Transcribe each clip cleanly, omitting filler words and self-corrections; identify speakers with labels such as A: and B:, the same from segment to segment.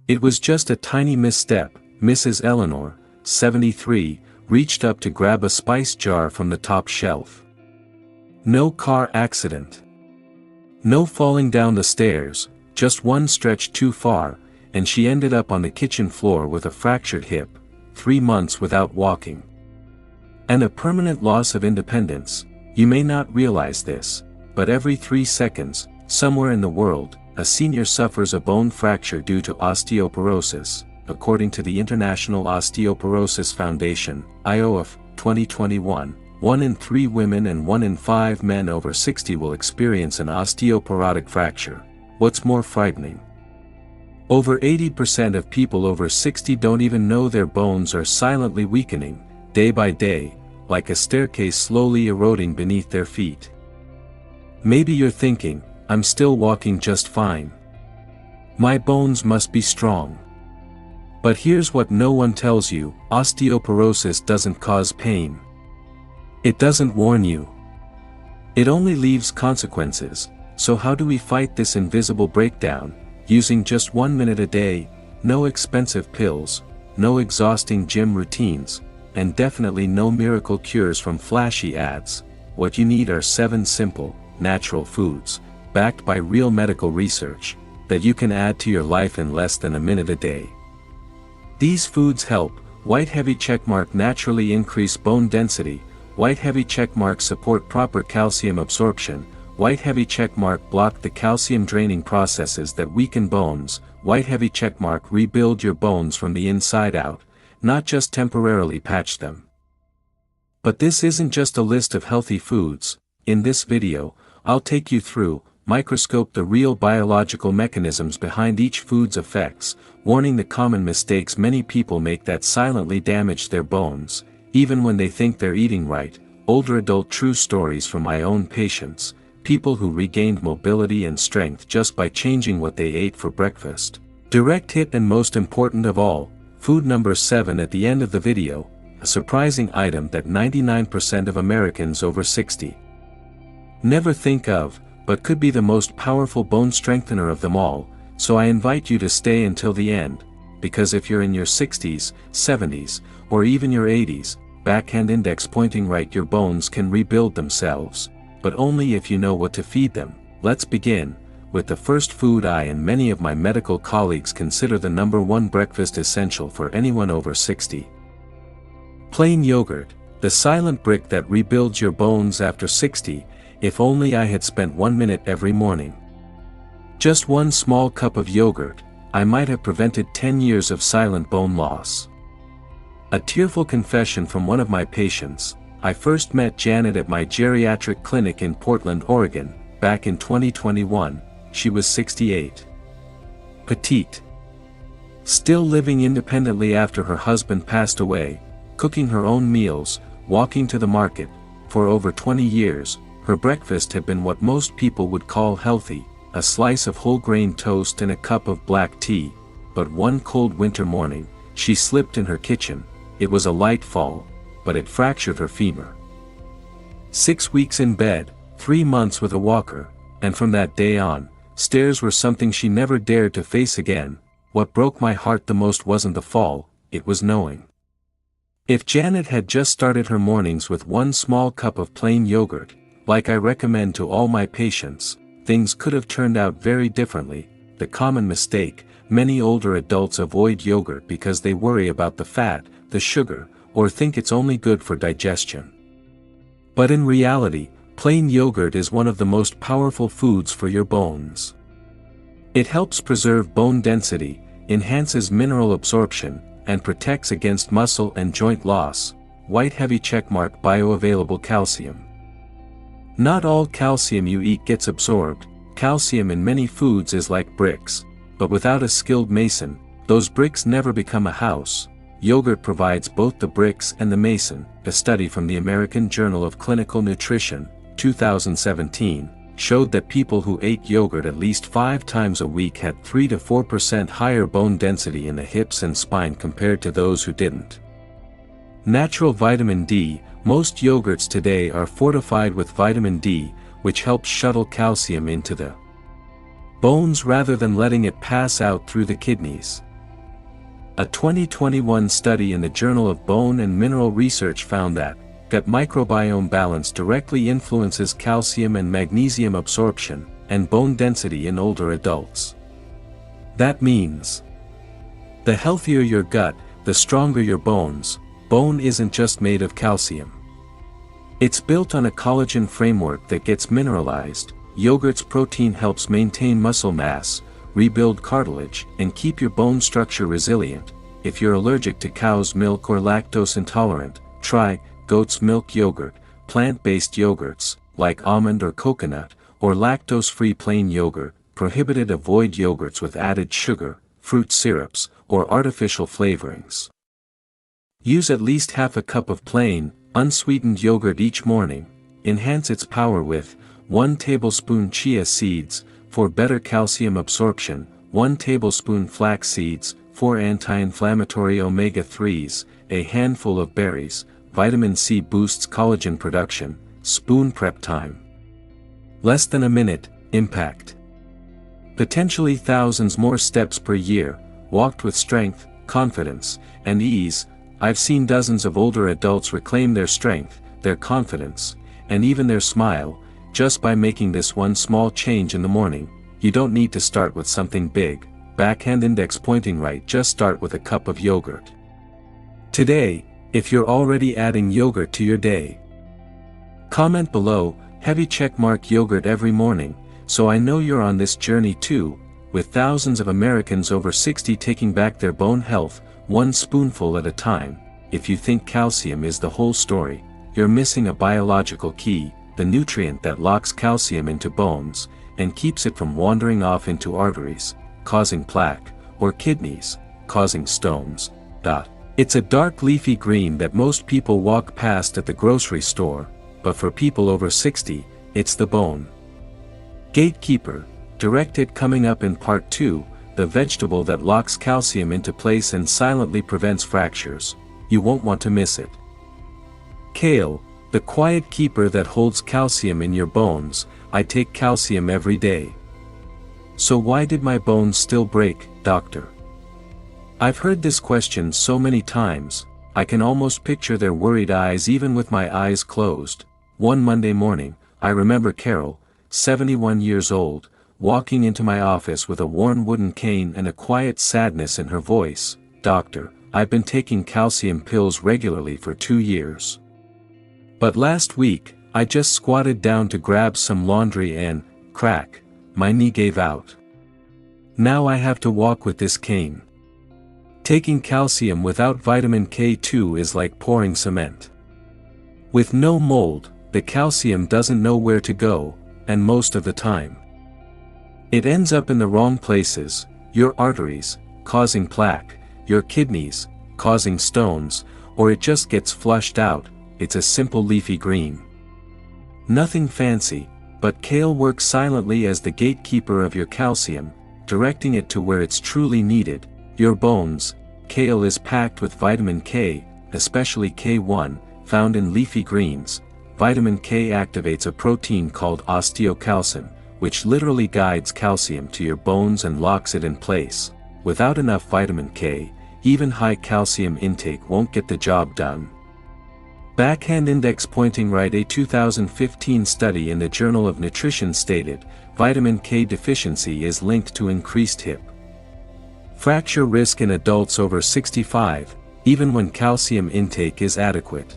A: It was just a tiny misstep. Mrs. Eleanor, 73, reached up to grab a spice jar from the top shelf. No car accident. No falling down the stairs, just one stretch too far, and she ended up on the kitchen floor with a fractured hip, 3 months without walking. And a permanent loss of independence. You may not realize this, but every 3 seconds, somewhere in the world, a senior suffers a bone fracture due to osteoporosis, according to the International Osteoporosis Foundation, IOF, 2021. 1 in 3 women and 1 in 5 men over 60 will experience an osteoporotic fracture. What's more frightening? Over 80% of people over 60 don't even know their bones are silently weakening, day by day, like a staircase slowly eroding beneath their feet. Maybe you're thinking, I'm still walking just fine. My bones must be strong. But here's what no one tells you: osteoporosis doesn't cause pain. It doesn't warn you. It only leaves consequences. So how do we fight this invisible breakdown? Using just 1 minute a day, no expensive pills, no exhausting gym routines, and definitely no miracle cures from flashy ads. What you need are 7 simple, natural foods, backed by real medical research, that you can add to your life in less than a minute a day. These foods help: white heavy checkmark naturally increase bone density, white heavy checkmark support proper calcium absorption, white heavy checkmark block the calcium draining processes that weaken bones, white heavy checkmark rebuild your bones from the inside out, not just temporarily patch them. But this isn't just a list of healthy foods. In this video, I'll take you through, microscope the real biological mechanisms behind each food's effects, warning the common mistakes many people make that silently damage their bones, even when they think they're eating right. Older adult true stories from my own patients, people who regained mobility and strength just by changing what they ate for breakfast. Direct hit, and most important of all, food number 7 at the end of the video, a surprising item that 99% of Americans over 60 never think of, but could be the most powerful bone strengthener of them all. So I invite you to stay until the end, because if you're in your 60s, 70s, or even your 80s, backhand index pointing right, your bones can rebuild themselves, but only if you know what to feed them. Let's begin with the first food I and many of my medical colleagues consider the #1 breakfast essential for anyone over 60. Plain yogurt, the silent brick that rebuilds your bones after 60. If only I had spent 1 minute every morning. Just 1 small cup of yogurt, I might have prevented 10 years of silent bone loss. A tearful confession from one of my patients: I first met Janet at my geriatric clinic in Portland, Oregon, back in 2021. She was 68. Petite. Still living independently after her husband passed away, cooking her own meals, walking to the market. For over 20 years, her breakfast had been what most people would call healthy: a slice of whole grain toast and a cup of black tea. But one cold winter morning, she slipped in her kitchen. It was a light fall, but it fractured her femur. 6 weeks in bed, 3 months with a walker, and from that day on, stairs were something she never dared to face again. What broke my heart the most wasn't the fall, it was knowing. If Janet had just started her mornings with 1 small cup of plain yogurt, like I recommend to all my patients, things could have turned out very differently. The common mistake: many older adults avoid yogurt because they worry about the fat, the sugar, or think it's only good for digestion. But in reality, plain yogurt is one of the most powerful foods for your bones. It helps preserve bone density, enhances mineral absorption, and protects against muscle and joint loss. White heavy checkmark bioavailable calcium. Not all calcium you eat gets absorbed. Calcium in many foods is like bricks, but without a skilled mason, those bricks never become a house. Yogurt provides both the bricks and the mason. A study from the American Journal of Clinical Nutrition, 2017, showed that people who ate yogurt at least 5 times a week had 3 to 4% higher bone density in the hips and spine compared to those who didn't. Natural vitamin D. Most yogurts today are fortified with vitamin D, which helps shuttle calcium into the bones rather than letting it pass out through the kidneys. A 2021 study in the Journal of Bone and Mineral Research found that gut microbiome balance directly influences calcium and magnesium absorption and bone density in older adults. That means, the healthier your gut, the stronger your bones. Bone isn't just made of calcium. It's built on a collagen framework that gets mineralized. Yogurt's protein helps maintain muscle mass, rebuild cartilage, and keep your bone structure resilient. If you're allergic to cow's milk or lactose intolerant, try goat's milk yogurt, plant-based yogurts, like almond or coconut, or lactose-free plain yogurt. Prohibited: avoid yogurts with added sugar, fruit syrups, or artificial flavorings. Use at least half a cup of plain, unsweetened yogurt each morning. Enhance its power with 1 tablespoon chia seeds, for better calcium absorption, 1 tablespoon flax seeds, for anti-inflammatory omega-3s, a handful of berries. Vitamin C boosts collagen production. Spoon prep time: less than a minute. Impact: potentially thousands more steps per year, walked with strength, confidence, and ease. I've seen dozens of older adults reclaim their strength, their confidence, and even their smile, just by making this one small change in the morning. You don't need to start with something big. Backhand index pointing right, just start with a cup of yogurt today, if you're already adding yogurt to your day. Comment below, heavy checkmark yogurt every morning, so I know you're on this journey too, with thousands of Americans over 60 taking back their bone health, one spoonful at a time. If you think calcium is the whole story, you're missing a biological key, the nutrient that locks calcium into bones, and keeps it from wandering off into arteries, causing plaque, or kidneys, causing stones. It's a dark leafy green that most people walk past at the grocery store, but for people over 60, it's the bone. Gatekeeper, directed coming up in part 2, the vegetable that locks calcium into place and silently prevents fractures. You won't want to miss it. Kale, the quiet keeper that holds calcium in your bones. I take calcium every day. So why did my bones still break, doctor? I've heard this question so many times, I can almost picture their worried eyes even with my eyes closed. One Monday morning, I remember Carol, 71 years old, walking into my office with a worn wooden cane and a quiet sadness in her voice. Doctor, I've been taking calcium pills regularly for 2 years. But last week, I just squatted down to grab some laundry and, crack, my knee gave out. Now I have to walk with this cane. Taking calcium without vitamin K2 is like pouring cement. With no mold, the calcium doesn't know where to go, and most of the time, it ends up in the wrong places: your arteries, causing plaque, your kidneys, causing stones, or it just gets flushed out. It's a simple leafy green. Nothing fancy, but kale works silently as the gatekeeper of your calcium, directing it to where it's truly needed, your bones. Kale is packed with vitamin K, especially K1, found in leafy greens. Vitamin K activates a protein called osteocalcin, which literally guides calcium to your bones and locks it in place. Without enough vitamin K, even high calcium intake won't get the job done. Backhand index pointing right. A 2015 study in the Journal of Nutrition stated, vitamin K deficiency is linked to increased hip fracture risk in adults over 65, even when calcium intake is adequate.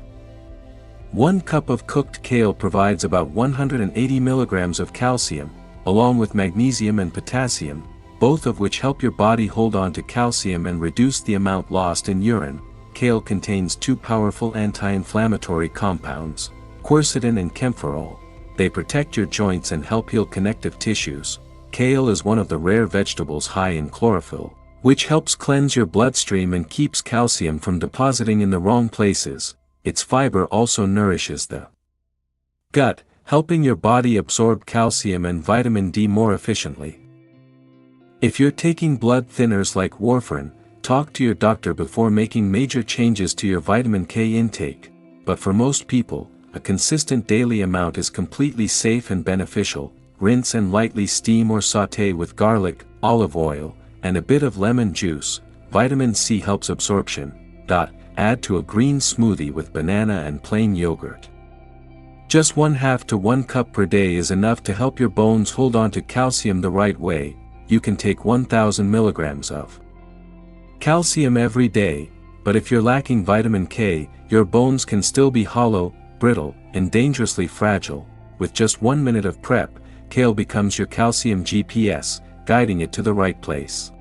A: 1 cup of cooked kale provides about 180 milligrams of calcium, along with magnesium and potassium, both of which help your body hold on to calcium and reduce the amount lost in urine. Kale contains 2 powerful anti-inflammatory compounds, quercetin and camphorol. They protect your joints and help heal connective tissues. Kale is one of the rare vegetables high in chlorophyll, which helps cleanse your bloodstream and keeps calcium from depositing in the wrong places. Its fiber also nourishes the gut, helping your body absorb calcium and vitamin D more efficiently. If you're taking blood thinners like warfarin, talk to your doctor before making major changes to your vitamin K intake. But for most people, a consistent daily amount is completely safe and beneficial. Rinse and lightly steam or sauté with garlic, olive oil, and a bit of lemon juice. Vitamin C helps absorption. Add to a green smoothie with banana and plain yogurt. Just 1/2 to 1 cup per day is enough to help your bones hold on to calcium the right way. You can take 1000 milligrams of calcium every day, but if you're lacking vitamin K, your bones can still be hollow, brittle, and dangerously fragile. With just 1 minute of prep, kale becomes your calcium GPS, guiding it to the right place.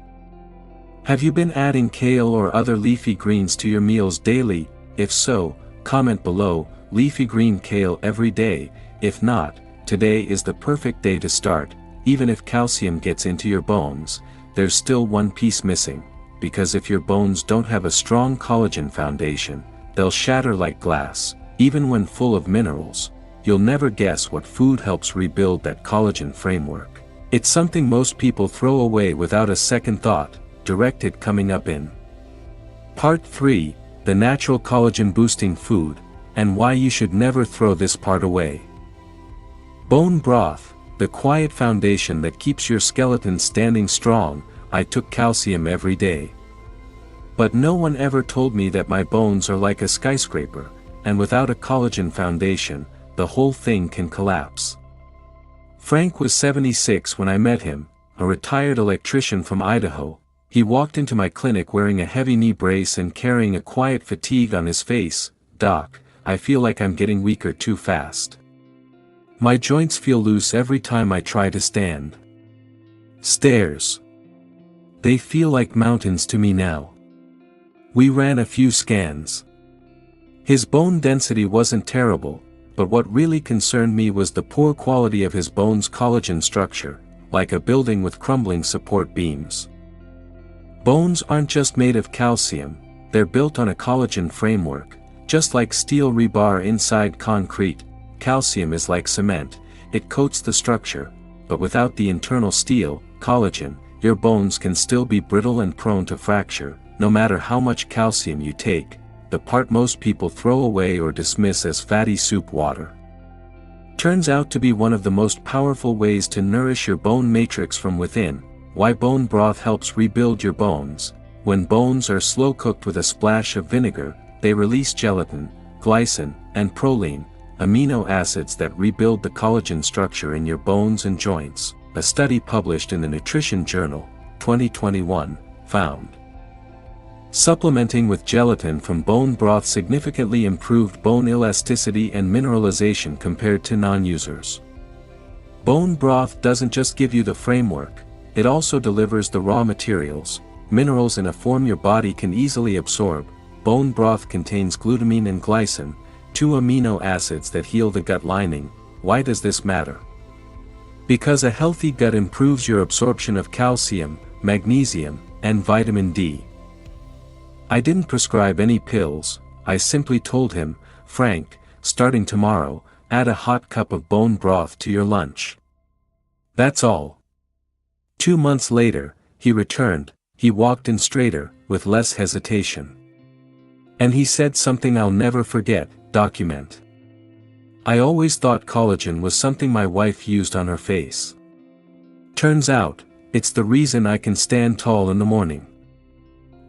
A: Have you been adding kale or other leafy greens to your meals daily? If so, comment below. Leafy green kale every day. If not, today is the perfect day to start. Even if calcium gets into your bones, there's still one piece missing, because if your bones don't have a strong collagen foundation, they'll shatter like glass. Even when full of minerals, you'll never guess what food helps rebuild that collagen framework. It's something most people throw away without a second thought. Directed coming up in Part 3, the natural collagen boosting food, and why you should never throw this part away. Bone broth, the quiet foundation that keeps your skeleton standing strong. I took calcium every day. But no one ever told me that my bones are like a skyscraper, and without a collagen foundation, the whole thing can collapse. Frank was 76 when I met him, a retired electrician from Idaho. He walked into my clinic wearing a heavy knee brace and carrying a quiet fatigue on his face. "Doc, I feel like I'm getting weaker too fast. My joints feel loose every time I try to stand. Stairs. They feel like mountains to me now." We ran a few scans. His bone density wasn't terrible, but what really concerned me was the poor quality of his bone's collagen structure, like a building with crumbling support beams. Bones aren't just made of calcium, they're built on a collagen framework. Just like steel rebar inside concrete, calcium is like cement. It coats the structure, but without the internal steel, collagen, your bones can still be brittle and prone to fracture, no matter how much calcium you take. The part most people throw away or dismiss as fatty soup water turns out to be one of the most powerful ways to nourish your bone matrix from within. Why bone broth helps rebuild your bones. When bones are slow cooked with a splash of vinegar, they release gelatin, glycine, and proline, amino acids that rebuild the collagen structure in your bones and joints. A study published in the Nutrition Journal, 2021, found supplementing with gelatin from bone broth significantly improved bone elasticity and mineralization compared to non-users. Bone broth doesn't just give you the framework, it also delivers the raw materials, minerals in a form your body can easily absorb. Bone broth contains glutamine and glycine, 2 amino acids that heal the gut lining. Why does this matter? Because a healthy gut improves your absorption of calcium, magnesium, and vitamin D. I didn't prescribe any pills. I simply told him, "Frank, starting tomorrow, add a hot cup of bone broth to your lunch." That's all. 2 months later, he returned. He walked in straighter, with less hesitation. And he said something I'll never forget. Document. "I always thought collagen was something my wife used on her face. Turns out, it's the reason I can stand tall in the morning."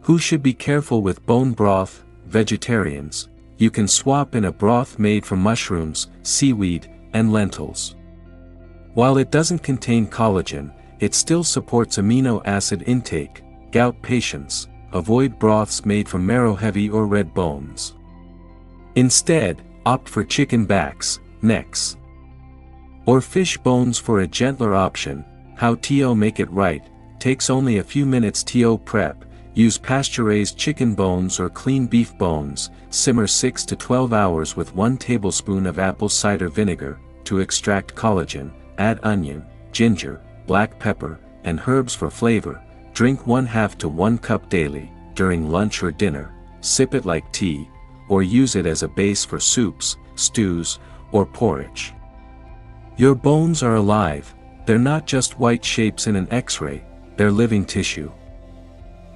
A: Who should be careful with bone broth? Vegetarians. You can swap in a broth made from mushrooms, seaweed, and lentils. While it doesn't contain collagen, it still supports amino acid intake. Gout patients, avoid broths made from marrow-heavy or red bones. Instead, opt for chicken backs, necks, or fish bones for a gentler option. How to make it right. Takes only a few minutes to prep. Use pasture-raised chicken bones or clean beef bones. Simmer 6 to 12 hours with 1 tablespoon of apple cider vinegar. To extract collagen, add onion, ginger, black pepper, and herbs for flavor. Drink 1/2 to 1 cup daily. During lunch or dinner, sip it like tea, or use it as a base for soups, stews, or porridge. Your bones are alive. They're not just white shapes in an X-ray, they're living tissue,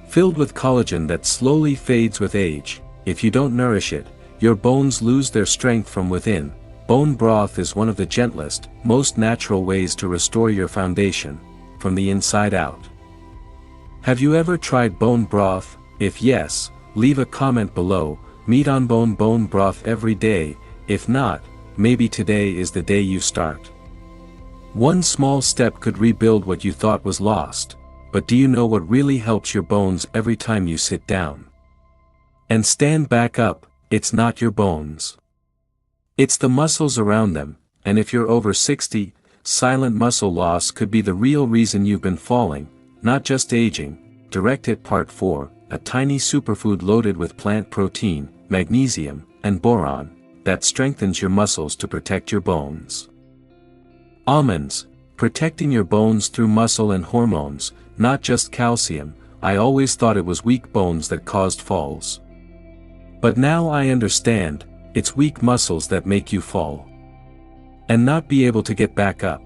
A: filled with collagen that slowly fades with age. If you don't nourish it, your bones lose their strength from within. Bone broth is one of the gentlest, most natural ways to restore your foundation, from the inside out. Have you ever tried bone broth? If yes, leave a comment below. Meat on bone broth every day. If not, maybe today is the day you start. One small step could rebuild what you thought was lost, but do you know what really helps your bones every time you sit down and stand back up? It's not your bones. It's the muscles around them, and if you're over 60, silent muscle loss could be the real reason you've been falling, not just aging. Direct Hit Part 4, a tiny superfood loaded with plant protein, magnesium, and boron, that strengthens your muscles to protect your bones. Almonds, protecting your bones through muscle and hormones, not just calcium. I always thought it was weak bones that caused falls. But now I understand, it's weak muscles that make you fall and not be able to get back up.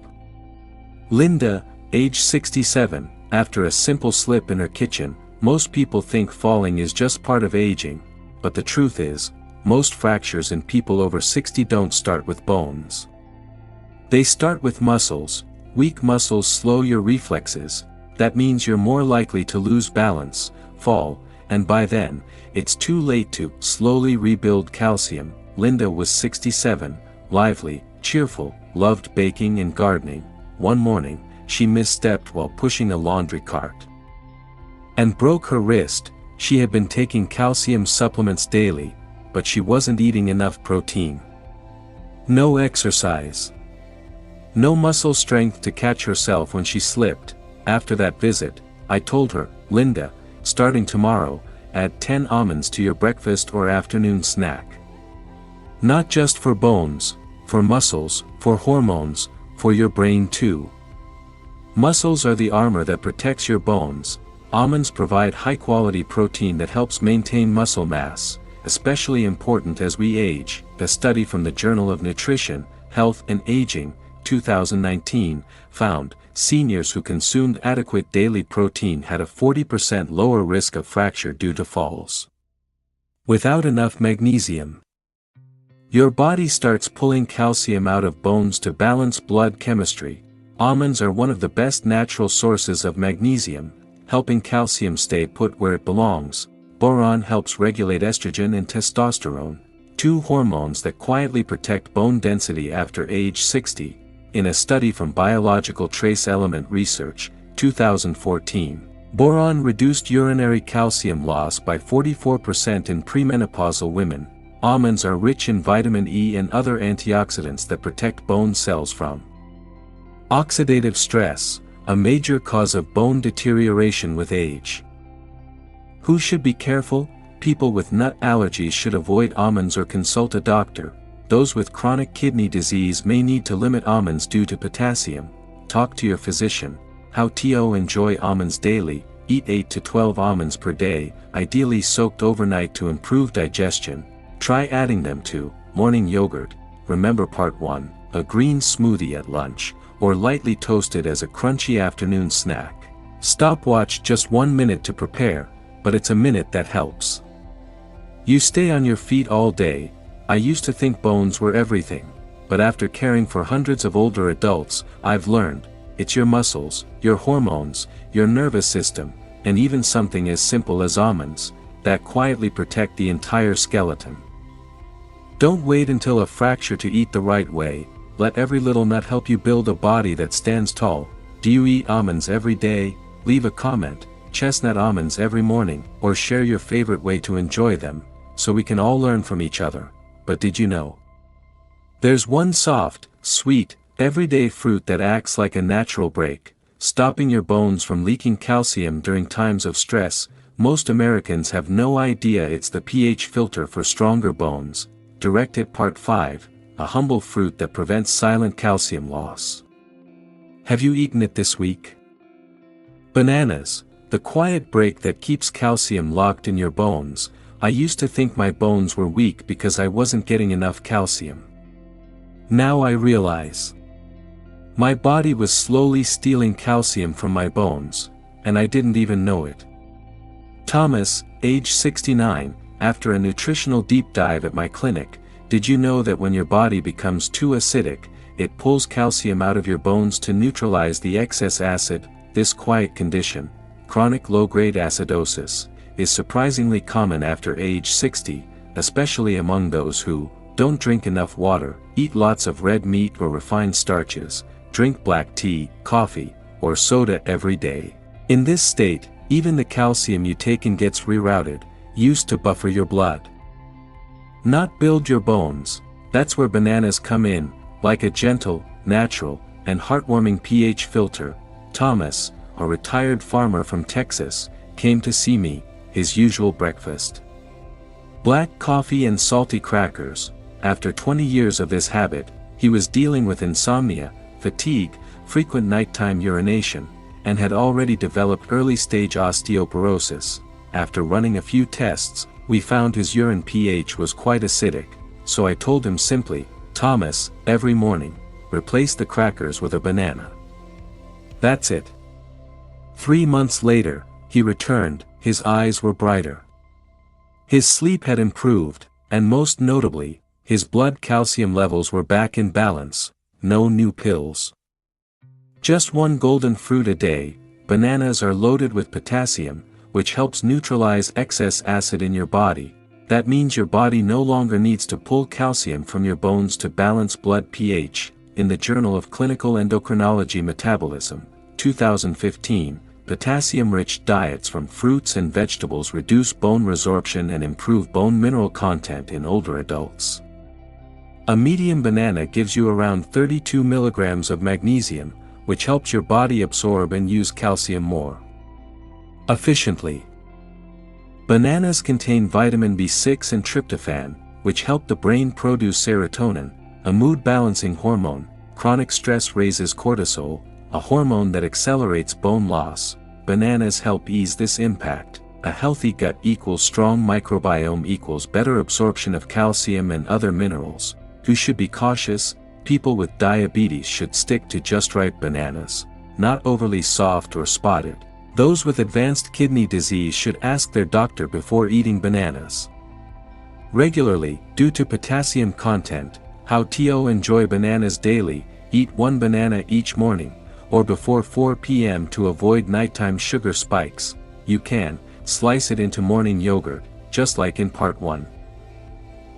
A: Linda, age 67, after a simple slip in her kitchen. Most people think falling is just part of aging, but the truth is, most fractures in people over 60 don't start with bones. They start with muscles. Weak muscles slow your reflexes. That means you're more likely to lose balance, fall, and by then, it's too late to slowly rebuild calcium. Linda was 67, lively, cheerful, loved baking and gardening. One morning, she misstepped while pushing a laundry cart and broke her wrist. She had been taking calcium supplements daily, but she wasn't eating enough protein. No exercise. No muscle strength to catch herself when she slipped. After that visit, I told her, Linda, starting tomorrow, add 10 almonds to your breakfast or afternoon snack. Not just for bones, for muscles, for hormones, for your brain too. Muscles are the armor that protects your bones. Almonds provide high-quality protein that helps maintain muscle mass, especially important as we age. A study from the Journal of Nutrition, Health and Aging, 2019, found seniors who consumed adequate daily protein had a 40% lower risk of fracture due to falls. Without enough magnesium, your body starts pulling calcium out of bones to balance blood chemistry. Almonds are one of the best natural sources of magnesium, helping calcium stay put where it belongs. Boron helps regulate estrogen and testosterone, two hormones that quietly protect bone density after age 60. In a study from Biological Trace Element Research, 2014, boron reduced urinary calcium loss by 44% in premenopausal women. Almonds are rich in vitamin E and other antioxidants that protect bone cells from oxidative stress, a major cause of bone deterioration with age. Who should be careful? People with nut allergies should avoid almonds or consult a doctor. Those with chronic kidney disease may need to limit almonds due to potassium. Talk to your physician. How to enjoy almonds daily. Eat 8 to 12 almonds per day, ideally soaked overnight to improve digestion. Try adding them to morning yogurt. Remember Part 1, a green smoothie at lunch, or lightly toasted as a crunchy afternoon snack. Stopwatch just 1 minute to prepare, but it's a minute that helps. You stay on your feet all day. I used to think bones were everything, but after caring for hundreds of older adults, I've learned, it's your muscles, your hormones, your nervous system, and even something as simple as almonds, that quietly protect the entire skeleton. Don't wait until a fracture to eat the right way. Let every little nut help you build a body that stands tall. Do you eat almonds every day? Leave a comment. Chestnut almonds every morning, or share your favorite way to enjoy them, so we can all learn from each other. But did you know? There's one soft, sweet, everyday fruit that acts like a natural brake, stopping your bones from leaking calcium during times of stress. Most Americans have no idea it's the pH filter for stronger bones. Direct Hit Part 5, a humble fruit that prevents silent calcium loss. Have you eaten it this week? Bananas, the quiet brake that keeps calcium locked in your bones. I used to think my bones were weak because I wasn't getting enough calcium. Now I realize my body was slowly stealing calcium from my bones, and I didn't even know it. Thomas, age 69, after a nutritional deep dive at my clinic, did you know that when your body becomes too acidic, it pulls calcium out of your bones to neutralize the excess acid? This quiet condition, chronic low-grade acidosis, is surprisingly common after age 60, especially among those who don't drink enough water, eat lots of red meat or refined starches, drink black tea, coffee, or soda every day. In this state, even the calcium you take in gets rerouted, used to buffer your blood. Not build your bones. That's where bananas come in, like a gentle, natural, and heartwarming pH filter. Thomas, a retired farmer from Texas, came to see me, his usual breakfast: black coffee and salty crackers. After 20 years of this habit, he was dealing with insomnia, fatigue, frequent nighttime urination, and had already developed early-stage osteoporosis. After running a few tests, we found his urine pH was quite acidic, so I told him simply, "Thomas, every morning, replace the crackers with a banana." That's it. 3 months later, he returned, his eyes were brighter. His sleep had improved, and most notably, his blood calcium levels were back in balance, no new pills. Just one golden fruit a day. Bananas are loaded with potassium, which helps neutralize excess acid in your body. That means your body no longer needs to pull calcium from your bones to balance blood pH. In the Journal of Clinical Endocrinology Metabolism, 2015, potassium-rich diets from fruits and vegetables reduce bone resorption and improve bone mineral content in older adults. A medium banana gives you around 32 milligrams of magnesium, which helps your body absorb and use calcium more efficiently. Bananas contain vitamin B6 and tryptophan, which help the brain produce serotonin, a mood-balancing hormone. Chronic stress raises cortisol, a hormone that accelerates bone loss. Bananas help ease this impact. A healthy gut equals strong microbiome equals better absorption of calcium and other minerals. Who should be cautious? People with diabetes should stick to just ripe bananas, not overly soft or spotted. Those with advanced kidney disease should ask their doctor before eating bananas regularly. Due to potassium content, how to enjoy bananas daily: eat one banana each morning, or before 4 p.m. to avoid nighttime sugar spikes. You can slice it into morning yogurt, just like in part 1.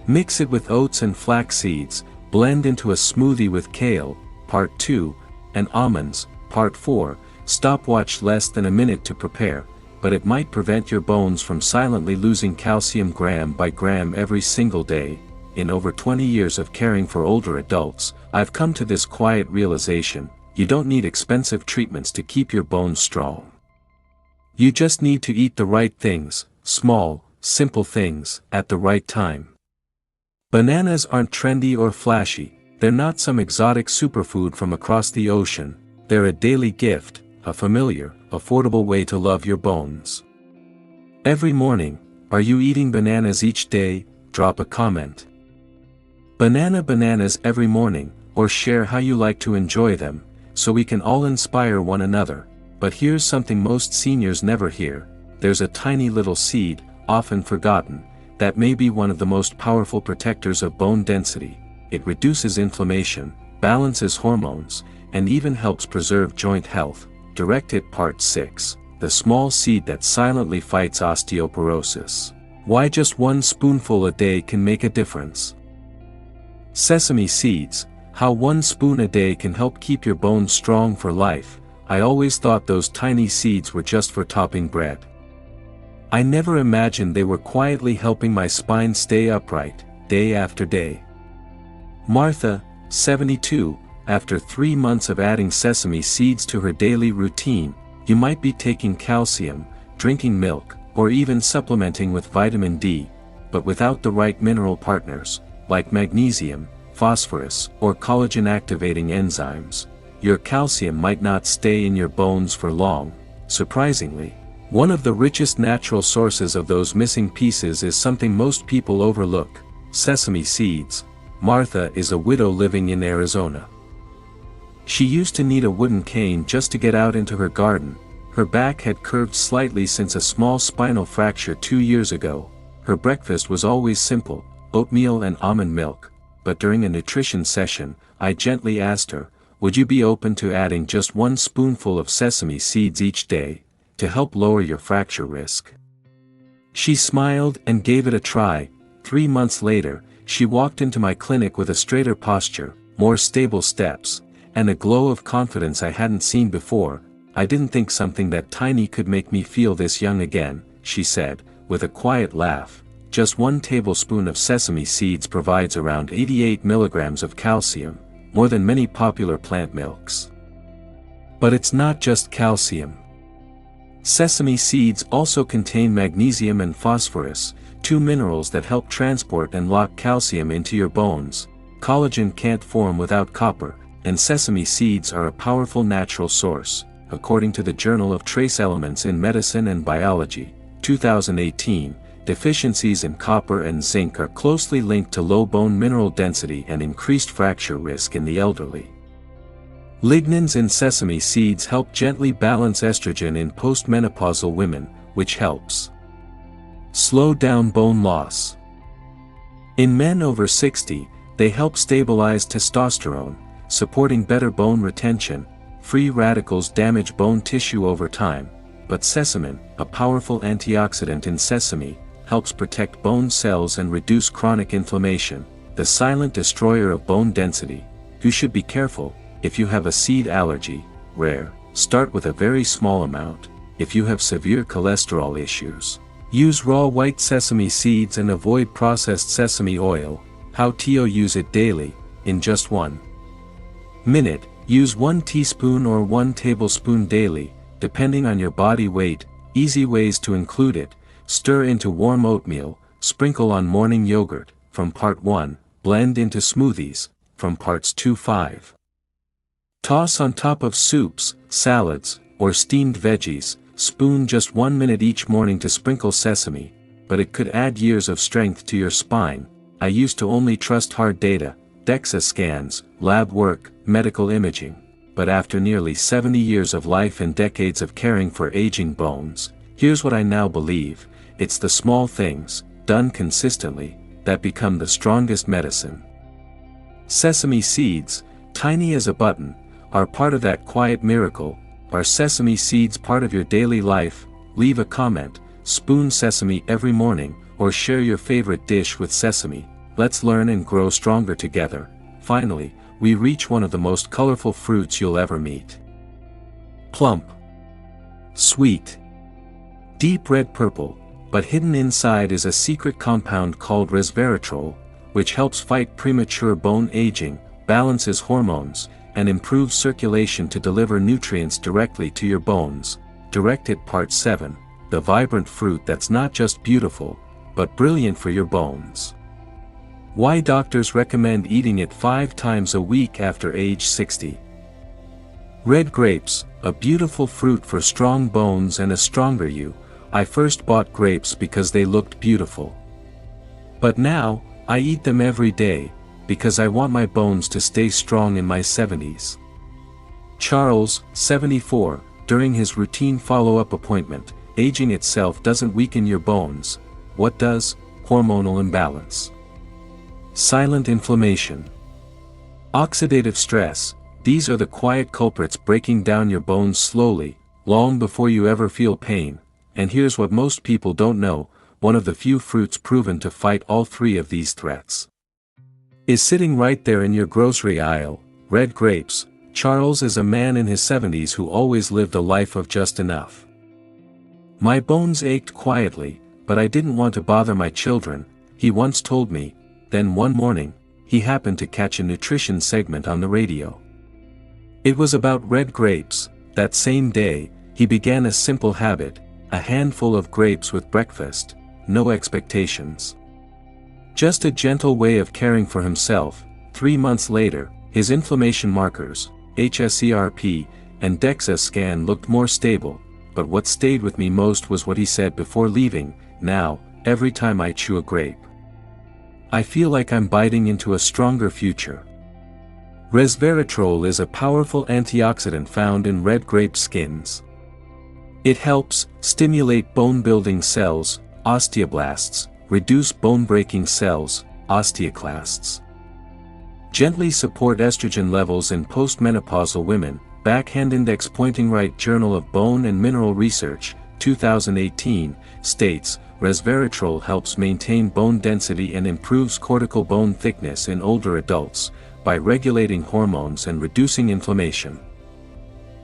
A: Mix it with oats and flax seeds, blend into a smoothie with kale, part 2, and almonds, part 4. Stopwatch less than a minute to prepare, but it might prevent your bones from silently losing calcium gram by gram every single day. In over 20 years of caring for older adults, I've come to this quiet realization: you don't need expensive treatments to keep your bones strong. You just need to eat the right things, small, simple things, at the right time. Bananas aren't trendy or flashy. They're not some exotic superfood from across the ocean. They're a daily gift, a familiar, affordable way to love your bones. Every morning, are you eating bananas each day? Drop a comment. Bananas every morning, or share how you like to enjoy them, so we can all inspire one another. But here's something most seniors never hear: there's a tiny little seed, often forgotten, that may be one of the most powerful protectors of bone density. It reduces inflammation, balances hormones, and even helps preserve joint health. Direct Hit Part 6, the small seed that silently fights osteoporosis. Why just one spoonful a day can make a difference. Sesame seeds, how 1 spoon a day can help keep your bones strong for life. I always thought those tiny seeds were just for topping bread. I never imagined they were quietly helping my spine stay upright, day after day. Martha, 72, after 3 months of adding sesame seeds to her daily routine. You might be taking calcium, drinking milk, or even supplementing with vitamin D, but without the right mineral partners, like magnesium, phosphorus, or collagen-activating enzymes, your calcium might not stay in your bones for long. Surprisingly, one of the richest natural sources of those missing pieces is something most people overlook: sesame seeds. Martha is a widow living in Arizona. She used to need a wooden cane just to get out into her garden. Her back had curved slightly since a small spinal fracture 2 years ago. Her breakfast was always simple: oatmeal and almond milk. But during a nutrition session, I gently asked her, would you be open to adding just 1 spoonful of sesame seeds each day? to help lower your fracture risk. She smiled and gave it a try. 3 months later, she walked into my clinic with a straighter posture, more stable steps, and a glow of confidence I hadn't seen before. "I didn't think something that tiny could make me feel this young again," she said, with a quiet laugh. "Just 1 tablespoon of sesame seeds provides around 88 milligrams of calcium, more than many popular plant milks. But it's not just calcium. Sesame seeds also contain magnesium and phosphorus, 2 minerals that help transport and lock calcium into your bones. Collagen can't form without copper, and sesame seeds are a powerful natural source, according to the Journal of Trace Elements in Medicine and Biology, 2018. Deficiencies in copper and zinc are closely linked to low bone mineral density and increased fracture risk in the elderly. Lignans in sesame seeds help gently balance estrogen in postmenopausal women, which helps slow down bone loss. In men over 60, they help stabilize testosterone, supporting better bone retention. Free radicals damage bone tissue over time, but sesamin, a powerful antioxidant in sesame, helps protect bone cells and reduce chronic inflammation, the silent destroyer of bone density. You should be careful. If you have a seed allergy, rare, start with a very small amount. If you have severe cholesterol issues, use raw white sesame seeds and avoid processed sesame oil. How to use it daily? In just 1 minute, use 1 teaspoon or 1 tablespoon daily, depending on your body weight. Easy ways to include it: stir into warm oatmeal, sprinkle on morning yogurt. From part 1, blend into smoothies. From parts 2-5. Toss on top of soups, salads, or steamed veggies. Spoon just 1 minute each morning to sprinkle sesame, but it could add years of strength to your spine. I used to only trust hard data, DEXA scans, lab work, medical imaging. But after nearly 70 years of life and decades of caring for aging bones, here's what I now believe: it's the small things, done consistently, that become the strongest medicine. Sesame seeds, tiny as a button, are part of that quiet miracle. Are sesame seeds part of your daily life? Leave a comment, spoon sesame every morning, or share your favorite dish with sesame. Let's learn and grow stronger together. Finally, we reach one of the most colorful fruits you'll ever meet. Plump. Sweet. Deep red purple, but hidden inside is a secret compound called resveratrol, which helps fight premature bone aging, balances hormones, and improves circulation to deliver nutrients directly to your bones. Directed Part 7, the vibrant fruit that's not just beautiful, but brilliant for your bones. Why doctors recommend eating it 5 times a week after age 60. Red grapes, a beautiful fruit for strong bones and a stronger you. I first bought grapes because they looked beautiful. But now, I eat them every day, because I want my bones to stay strong in my 70s. Charles, 74, during his routine follow-up appointment: aging itself doesn't weaken your bones. What does? Hormonal imbalance. Silent inflammation. Oxidative stress. These are the quiet culprits breaking down your bones slowly, long before you ever feel pain. And here's what most people don't know: one of the few fruits proven to fight all 3 of these threats is sitting right there in your grocery aisle: red grapes. Charles is a man in his 70s who always lived a life of just enough. My bones ached quietly, but I didn't want to bother my children, he once told me. Then one morning, he happened to catch a nutrition segment on the radio. It was about red grapes. That same day, he began a simple habit: a handful of grapes with breakfast, no expectations. Just a gentle way of caring for himself. 3 months later, his inflammation markers, HSCRP, and DEXA scan looked more stable, but what stayed with me most was what he said before leaving: now, every time I chew a grape, I feel like I'm biting into a stronger future. Resveratrol is a powerful antioxidant found in red grape skins. It helps stimulate bone-building cells, osteoblasts, reduce bone-breaking cells, osteoclasts, gently support estrogen levels in postmenopausal women, Backhand index pointing right. Journal of Bone and Mineral Research, 2018, states, resveratrol helps maintain bone density and improves cortical bone thickness in older adults, by regulating hormones and reducing inflammation.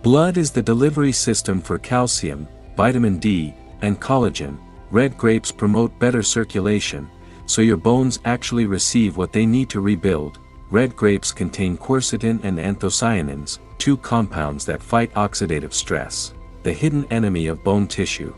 A: Blood is the delivery system for calcium, vitamin D, and collagen. Red grapes promote better circulation, so your bones actually receive what they need to rebuild. Red grapes contain quercetin and anthocyanins, two compounds that fight oxidative stress, the hidden enemy of bone tissue.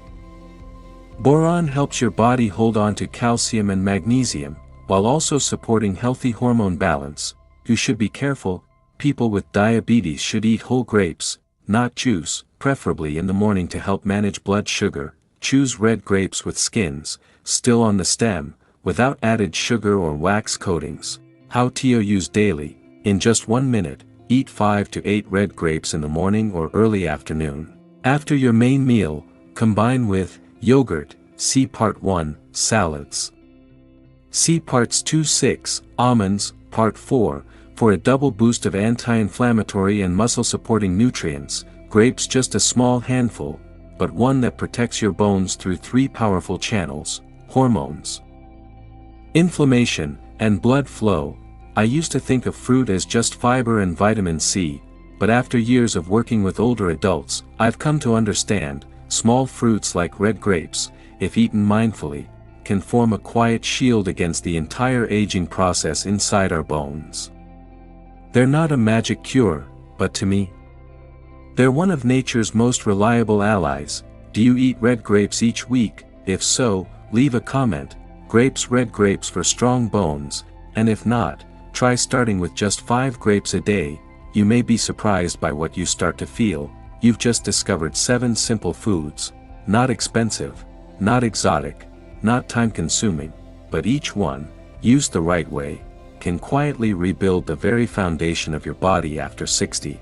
A: Boron helps your body hold on to calcium and magnesium, while also supporting healthy hormone balance. You should be careful. People with diabetes should eat whole grapes, not juice, preferably in the morning to help manage blood sugar. Choose red grapes with skins, still on the stem, without added sugar or wax coatings. How to use daily. In just 1 minute, eat 5 to 8 red grapes in the morning or early afternoon. After your main meal, combine with yogurt. See Part 1, Salads. See Parts 2-6, Almonds, Part 4, for a double boost of anti-inflammatory and muscle-supporting nutrients. Grapes just a small handful, but one that protects your bones through 3 powerful channels: hormones, inflammation, and blood flow. I used to think of fruit as just fiber and vitamin C, but after years of working with older adults, I've come to understand, small fruits like red grapes, if eaten mindfully, can form a quiet shield against the entire aging process inside our bones. They're not a magic cure, but to me, they're one of nature's most reliable allies. Do you eat red grapes each week? If so, leave a comment. Red grapes for strong bones, and if not, try starting with just 5 grapes a day. You may be surprised by what you start to feel. You've just discovered 7 simple foods, not expensive, not exotic, not time-consuming, but each one, used the right way, can quietly rebuild the very foundation of your body after 60.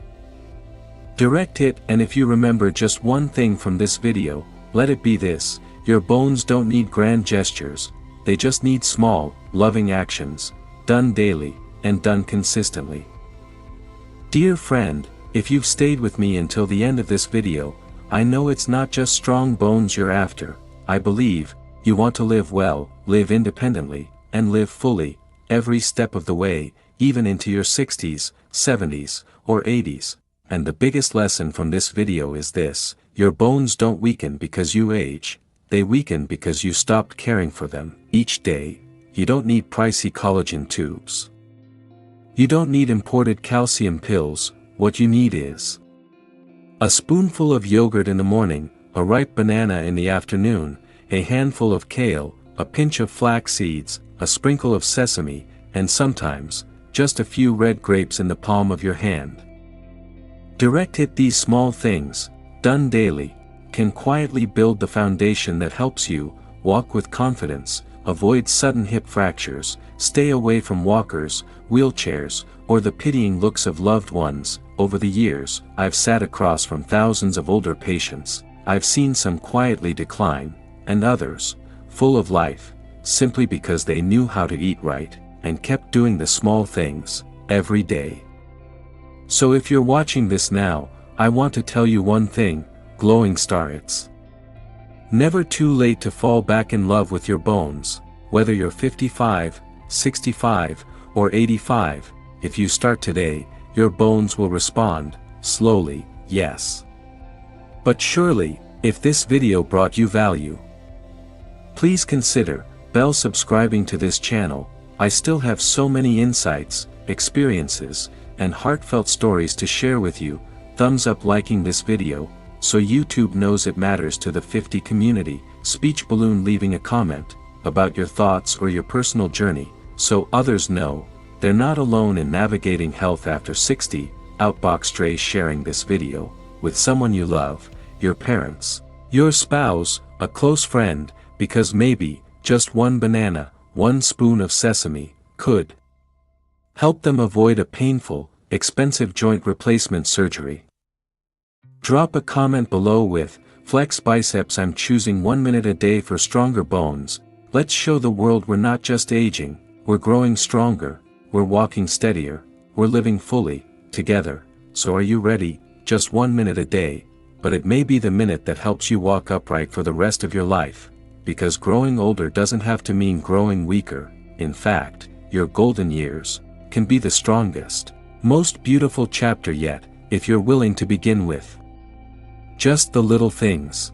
A: Direct hit. And if you remember just one thing from this video, let it be this: your bones don't need grand gestures, they just need small, loving actions, done daily, and done consistently. Dear friend, if you've stayed with me until the end of this video, I know it's not just strong bones you're after. I believe you want to live well, live independently, and live fully, every step of the way, even into your 60s, 70s, or 80s. And the biggest lesson from this video is this: your bones don't weaken because you age, they weaken because you stopped caring for them. Each day, you don't need pricey collagen tubes. You don't need imported calcium pills. What you need is a spoonful of yogurt in the morning, a ripe banana in the afternoon, a handful of kale, a pinch of flax seeds, a sprinkle of sesame, and sometimes, just a few red grapes in the palm of your hand. Direct hit. These small things, done daily, can quietly build the foundation that helps you walk with confidence, avoid sudden hip fractures, stay away from walkers, wheelchairs, or the pitying looks of loved ones. Over the years, I've sat across from thousands of older patients. I've seen some quietly decline, and others, full of life, simply because they knew how to eat right, and kept doing the small things, every day. So if you're watching this now, I want to tell you one thing, glowing star, it's never too late to fall back in love with your bones. Whether you're 55, 65, or 85, if you start today, your bones will respond, slowly, yes, but surely. If this video brought you value, please consider subscribing to this channel. I still have so many insights, experiences, and heartfelt stories to share with you. Thumbs up liking this video, so YouTube knows it matters to the 50 community. Speech balloon leaving a comment about your thoughts or your personal journey, so others know they're not alone in navigating health after 60. Outbox Stray sharing this video with someone you love, your parents, your spouse, a close friend, because maybe just one banana, one spoon of sesame, could help them avoid a painful, expensive joint replacement surgery. Drop a comment below with, "Flex biceps. I'm choosing 1 minute a day for stronger bones." Let's show the world we're not just aging, we're growing stronger, we're walking steadier, we're living fully, together. So are you ready? just 1 minute a day, but it may be the minute that helps you walk upright for the rest of your life, because growing older doesn't have to mean growing weaker. In fact, your golden years can be the strongest, most beautiful chapter yet, if you're willing to begin with just the little things.